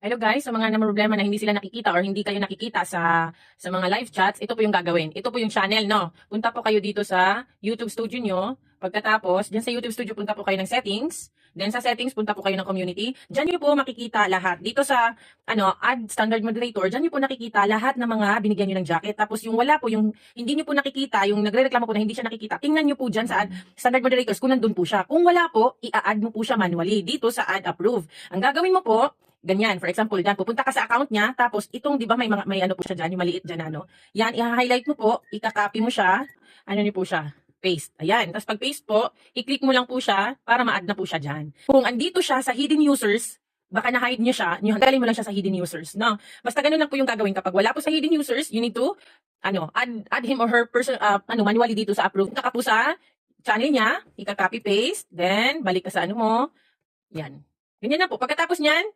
Hello guys, sa mga problema na hindi sila nakikita or hindi kayo nakikita sa mga live chats, ito po yung gagawin. Ito po yung channel, no? Punta po kayo dito sa YouTube studio nyo. Pagkatapos, dyan sa YouTube studio, punta po kayo ng settings. Then sa settings, punta po kayo ng community. Dyan nyo po makikita lahat. Dito sa add standard moderator, dyan nyo po nakikita lahat ng mga binigyan nyo ng jacket. Tapos yung wala po, yung hindi nyo po nakikita, yung nagre-reklamo po na hindi siya nakikita, tingnan nyo po dyan sa add standard moderators kung nandun po siya. Kung wala po, i-add mo po siya manually dito sa add approve. Ang gagawin mo po, ganyan, for example, dyan, pupunta ka sa account niya, tapos itong, di ba, may ano po siya dyan, yung maliit dyan, ano. Yan, i-highlight mo po, ika-copy mo siya, ano niyo po siya, paste. Ayan, tapos pag paste po, i-click mo lang po siya, para ma-add na po siya dyan. Kung andito siya sa hidden users, baka na-hide niyo siya, hanggalin mo lang siya sa hidden users, no? Basta ganun lang po yung gagawin kapag wala po sa hidden users, you need to, add him or her person, manually dito sa approve. Punta ka po sa channel niya, ika-copy paste, then, balik ka sa ano mo, yan. Ganyan na po. Pagkatapos niyan,